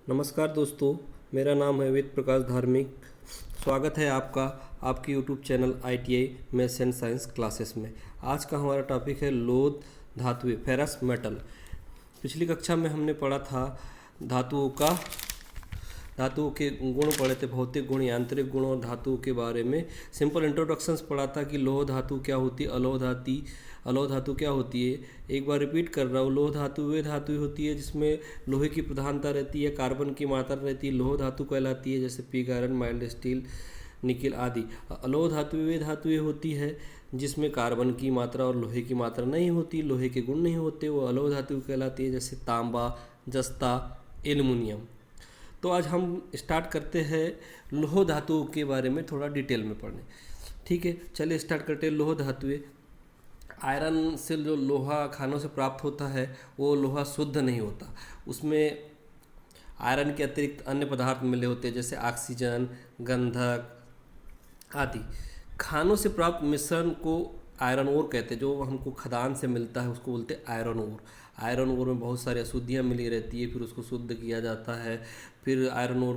नमस्कार दोस्तों, मेरा नाम है वेद प्रकाश धार्मिक। स्वागत है आपका आपके YouTube channel ITI maths and science classes में। आज का हमारा टॉपिक है लोह धातुएं, फेरस मेटल। पिछली कक्षा में हमने पढ़ा था धातुओं के गुण पढ़े थे, भौतिक गुण, यांत्रिक गुण और धातुओं के बारे में सिंपल इंट्रोडक्शंस पढ़ा था कि लोह धातु क्या होती है, अलोह धातु क्या होती है। एक बार रिपीट कर रहा हूँ, लोह धातु वे धातु होती है जिसमें लोहे की प्रधानता रहती है, कार्बन की मात्रा रहती है, लोह धातु कहलाती है, जैसे pig iron, mild steel, nickel आदि। अलोह धातु वे धातुएं होती है जिसमें कार्बन की मात्रा और लोहे की मात्रा नहीं होती, लोहे के गुण नहीं होते, वो अलोह धातु कहलाती है, जैसे तांबा, जस्ता, एल्युमिनियम। तो आज हम स्टार्ट करते हैं लोह धातुओं के बारे में थोड़ा डिटेल में पढ़ने। ठीक है, चलिए स्टार्ट करते हैं। लोह धातुएं, आयरन से जो लोहा खानों से प्राप्त होता है वो लोहा शुद्ध नहीं होता, उसमें आयरन के अतिरिक्त अन्य पदार्थ मिले होते हैं, जैसे ऑक्सीजन, गंधक आदि। खानों से प्राप्त मिश्रण को आयरन ओर कहते हैं। जो हमको खदान से मिलता है उसको बोलते हैं आयरन ओर। आयरन ओर में बहुत सारी अशुद्धियाँ मिली रहती है, फिर उसको शुद्ध किया जाता है। फिर आयरन ओर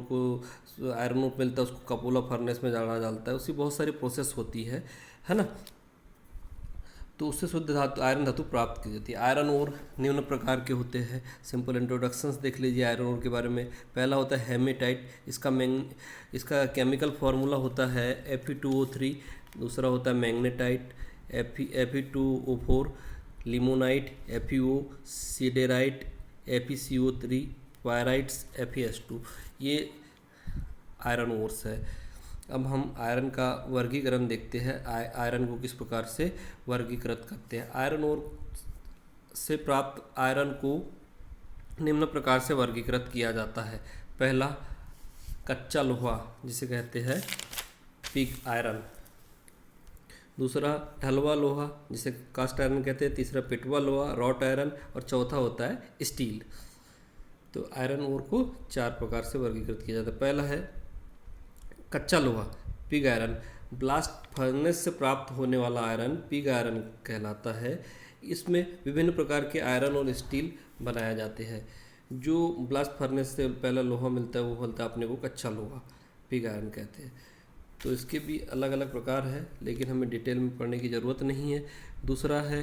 मिलता है, उसको कपोला फर्नेस में डाला जाता है, उसकी बहुत सारी प्रोसेस होती है ना। तो उससे शुद्ध धातु, आयरन धातु प्राप्त की जाती है। आयरन ओर निम्न प्रकार के होते हैं। सिंपल इंट्रोडक्शंस देख लीजिए आयरन ओर के बारे में। पहला होता है हेमेटाइट, इसका केमिकल फार्मूला होता है Fe2O3। दूसरा होता है magnetite, Fe2O4, limonite, FeO, siderite, FeCO3, pyrites, FeS2। ये आयरन ओर्स है। अब हम आयरन का वर्गीकरण देखते हैं, आयरन को किस प्रकार से वर्गीकृत करते हैं। आयरन ओर से प्राप्त आयरन को निम्न प्रकार से वर्गीकृत किया जाता है। पहला कच्चा लोहा जिसे कहते हैं पिग आयरन। दूसरा ढलवा लोहा जिसे कास्ट आयरन कहते हैं। तीसरा पिटवा लोहा, रॉट आयरन, और चौथा होता है स्टील। तो आयरन ओर को 4 प्रकार से वर्गीकृत किया जाता है। पहला है कच्चा लोहा, पिग आयरन। ब्लास्ट फर्नेस से प्राप्त होने वाला आयरन पिग आयरन कहलाता है। इसमें विभिन्न प्रकार के आयरन और स्टील बनाए जाते हैं। जो ब्लास्ट फर्नेस से पहला लोहा मिलता है वो बोलता है अपने को कच्चा लोहा, पिग आयरन कहते हैं। तो इसके भी अलग अलग प्रकार है, लेकिन हमें डिटेल में पढ़ने की ज़रूरत नहीं है। दूसरा है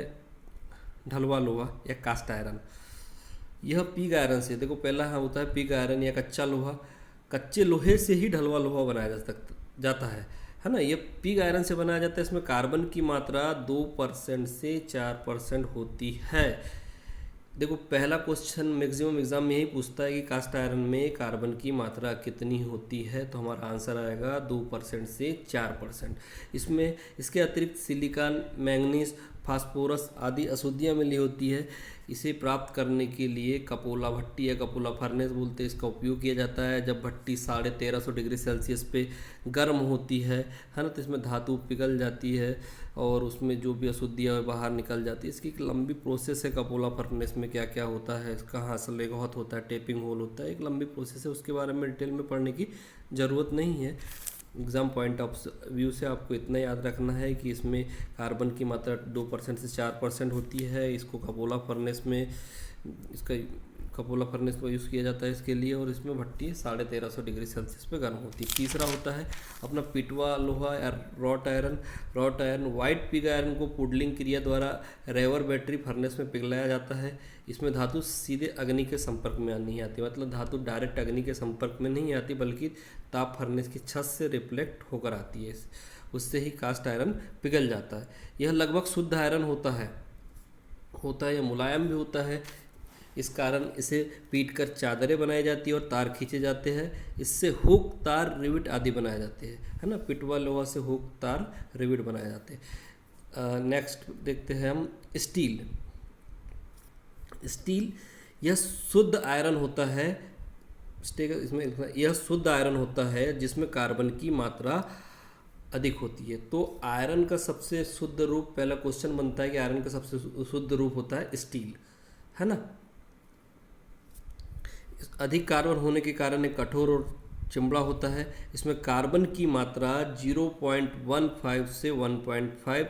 ढलवा लोहा या कास्ट आयरन। यह पिग आयरन से, देखो पहला होता है पिग आयरन या कच्चा लोहा। कच्चे लोहे से ही ढलवा लोहा बनाया जाता है ना। ये पिग आयरन से बनाया जाता है। इसमें कार्बन की मात्रा 2% से 4% होती है। देखो पहला क्वेश्चन मैक्सिमम एग्जाम में यही पूछता है कि कास्ट आयरन में कार्बन की मात्रा कितनी होती है, तो हमारा आंसर आएगा 2% से 4%। इसमें इसके अतिरिक्त सिलिकॉन, मैंगनीज, फास्फोरस आदि अशुद्धियाँ मिली होती है। इसे प्राप्त करने के लिए कपोला भट्टी या कपोला फर्नेस बोलते हैं, इसका उपयोग किया जाता है। जब भट्टी 1350 डिग्री सेल्सियस पे गर्म होती है ना, तो इसमें धातु पिघल जाती है और उसमें जो भी अशुद्धियाँ है बाहर निकल जाती है। इसकी एक लंबी प्रोसेस है। कपोला फर्नेस में क्या क्या होता है, कहाँ से लेगौत होता है, टेपिंग होल होता है, एक लंबी प्रोसेस है। उसके बारे में डिटेल में पढ़ने की ज़रूरत नहीं है। एग्ज़ाम पॉइंट ऑफ व्यू से आपको इतना याद रखना है कि इसमें कार्बन की मात्रा 2% से 4% होती है। इसको कपोला फर्नेस को यूज़ किया जाता है इसके लिए, और इसमें भट्टी 1350 डिग्री सेल्सियस पे गर्म होती है। तीसरा होता है अपना पिटवा लोहा या wrought iron. Wrought iron, white pig iron को पुडलिंग क्रिया द्वारा रेवर बैटरी फर्नेस में पिघलाया जाता है। इसमें धातु सीधे अग्नि के संपर्क में नहीं आती, मतलब धातु डायरेक्ट अग्नि के संपर्क में नहीं आती, बल्कि ताप फर्नेस की छत से रिफ्लेक्ट होकर आती है। उससे ही कास्ट आयरन पिघल जाता है। यह लगभग शुद्ध आयरन होता है या मुलायम भी होता है। इस कारण इसे पीट कर चादरें बनाई जाती है और तार खींचे जाते हैं। इससे हुक, तार, रिविट आदि बनाए जाते हैं, है ना। पिटवा लोहा से हुक, तार, रिविट बनाए जाते हैं। नेक्स्ट देखते हैं हम स्टील। स्टील यह शुद्ध आयरन होता है। इसमें यह शुद्ध आयरन होता है जिसमें कार्बन की मात्रा अधिक होती है। तो आयरन का सबसे शुद्ध रूप, पहला क्वेश्चन बनता है कि आयरन का सबसे शुद्ध रूप होता है स्टील, है ना। अधिक कार्बन होने के कारण एक कठोर और चिमड़ा होता है। इसमें कार्बन की मात्रा 0.15 से 1.5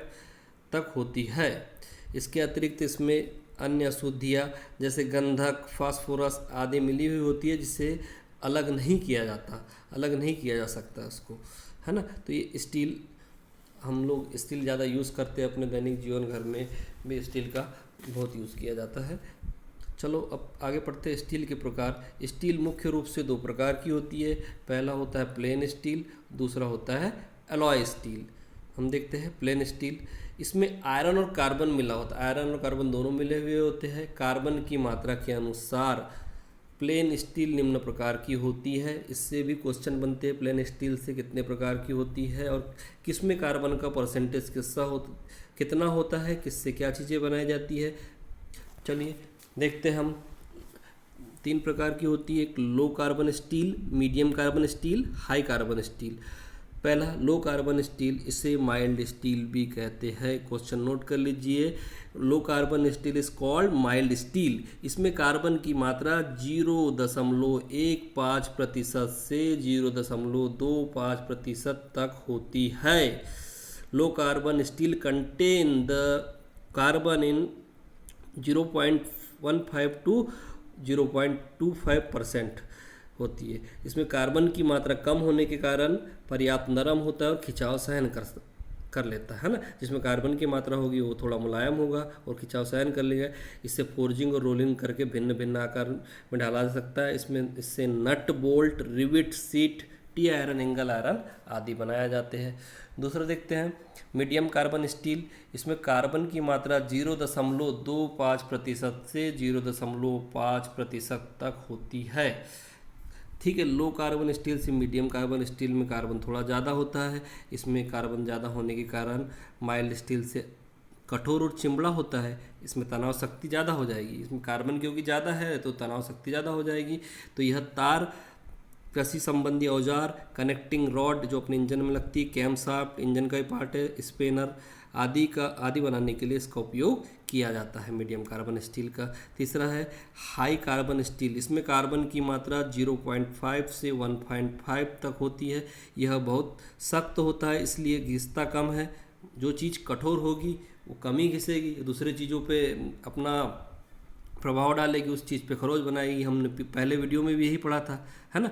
तक होती है। इसके अतिरिक्त इसमें अन्य अशुद्धियाँ जैसे गंधक, फास्फोरस आदि मिली हुई होती है, जिससे अलग नहीं किया जाता, अलग नहीं किया जा सकता उसको, है ना। तो ये स्टील, हम लोग स्टील ज़्यादा यूज़ करते हैं अपने दैनिक जीवन, घर में भी स्टील का बहुत यूज़ किया जाता है। चलो अब आगे पढ़ते हैं स्टील के प्रकार। स्टील मुख्य रूप से दो प्रकार की होती है। पहला होता है प्लेन स्टील, दूसरा होता है एलॉय स्टील। हम देखते हैं प्लेन स्टील, इसमें आयरन और कार्बन मिला होता है, आयरन और कार्बन दोनों मिले हुए होते हैं। कार्बन की मात्रा के अनुसार प्लेन स्टील निम्न प्रकार की होती है। इससे भी क्वेश्चन बनते हैं, प्लेन स्टील से कितने प्रकार की होती है और किसमें कार्बन का परसेंटेज कितना होता है, किससे क्या चीज़ें बनाई जाती है। चलिए देखते हैं हम। 3 प्रकार की होती है, एक low carbon steel, medium carbon steel, high carbon steel. पहला लो कार्बन स्टील, इसे माइल्ड स्टील भी कहते हैं। क्वेश्चन नोट कर लीजिए, low carbon steel is called mild steel. इसमें कार्बन की मात्रा 0.15% से 0.25% तक होती है। Low carbon steel contain the carbon in 0.15 to 0.25% होती है। इसमें कार्बन की मात्रा कम होने के कारण पर्याप्त नरम होता है और खिंचाव सहन कर लेता है ना। जिसमें कार्बन की मात्रा होगी वो थोड़ा मुलायम होगा और खिंचाव सहन कर लेगा। इससे फोर्जिंग और रोलिंग करके भिन्न भिन्न आकार में डाला जा सकता है। इससे nut bolt, rivet, sheet, T iron, angle iron आदि बनाए जाते हैं। दूसरा देखते हैं मीडियम कार्बन स्टील, इसमें कार्बन की मात्रा 0.25% से 0.5% तक होती है। ठीक है, लो कार्बन स्टील से मीडियम कार्बन स्टील में कार्बन थोड़ा ज़्यादा होता है। इसमें कार्बन ज़्यादा होने के कारण माइल्ड स्टील से कठोर और चिमड़ा होता है, इसमें तनाव शक्ति ज़्यादा हो जाएगी। इसमें कार्बन क्योंकि ज़्यादा है तो तनाव शक्ति ज़्यादा हो जाएगी। तो यह तार, कृषि संबंधी औजार, कनेक्टिंग रॉड जो अपने इंजन में लगती है, कैम शाफ्ट इंजन का ही पार्ट है, स्पेनर आदि बनाने के लिए इसका उपयोग किया जाता है मीडियम कार्बन स्टील का। तीसरा है हाई कार्बन स्टील, इसमें कार्बन की मात्रा 0.5 से 1.5 तक होती है। यह बहुत सख्त होता है, इसलिए घिसता कम है। जो चीज़ कठोर होगी वो कम ही घिसेगी, दूसरे चीज़ों पे अपना प्रभाव डालेगी, उस चीज़ पे खरोच बनाएगी। हमने पहले वीडियो में भी यही पढ़ा था, है ना।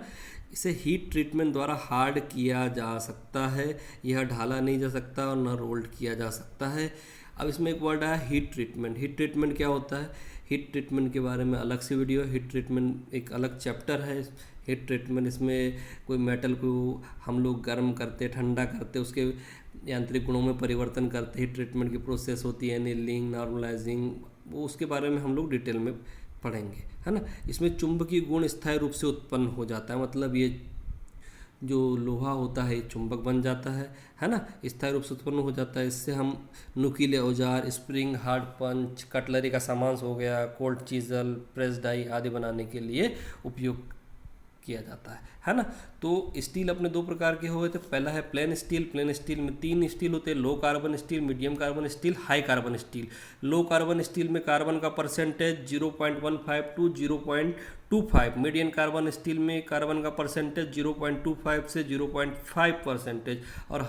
इसे हीट ट्रीटमेंट द्वारा हार्ड किया जा सकता है, यह ढाला नहीं जा सकता और न रोल्ड किया जा सकता है। अब इसमें एक वर्ड आया हीट ट्रीटमेंट। हीट ट्रीटमेंट क्या होता है? हीट ट्रीटमेंट के बारे में अलग से वीडियो, हीट ट्रीटमेंट एक अलग चैप्टर है। हीट ट्रीटमेंट, इसमें कोई मेटल को हम लोग गर्म करते, ठंडा करते, उसके यांत्रिक गुणों में परिवर्तन करते। हीट ट्रीटमेंट की प्रोसेस होती है एनीलिंग, नॉर्मलाइजिंग, वो उसके बारे में हम लोग डिटेल में पढ़ेंगे, है ना। इसमें चुंबकीय गुण स्थायी रूप से उत्पन्न हो जाता है, मतलब ये जो लोहा होता है ये चुंबक बन जाता है ना, स्थायी रूप से उत्पन्न हो जाता है। इससे हम नुकीले औजार, स्प्रिंग, हार्ड पंच, कटलरी का सामान हो गया, कोल्ड चीजल, प्रेस डाई आदि बनाने के लिए उपयोग किया जाता है ना। तो स्टील अपने 2 प्रकार के हुए थे। पहला है प्लेन स्टील। प्लेन स्टील में 3 स्टील होते हैं, low carbon steel, medium carbon steel, high carbon steel. Low carbon steel में कार्बन का percentage 0.15 to 0.25। Medium carbon steel में कार्बन का परसेंटेज 0.25 से 0.5% और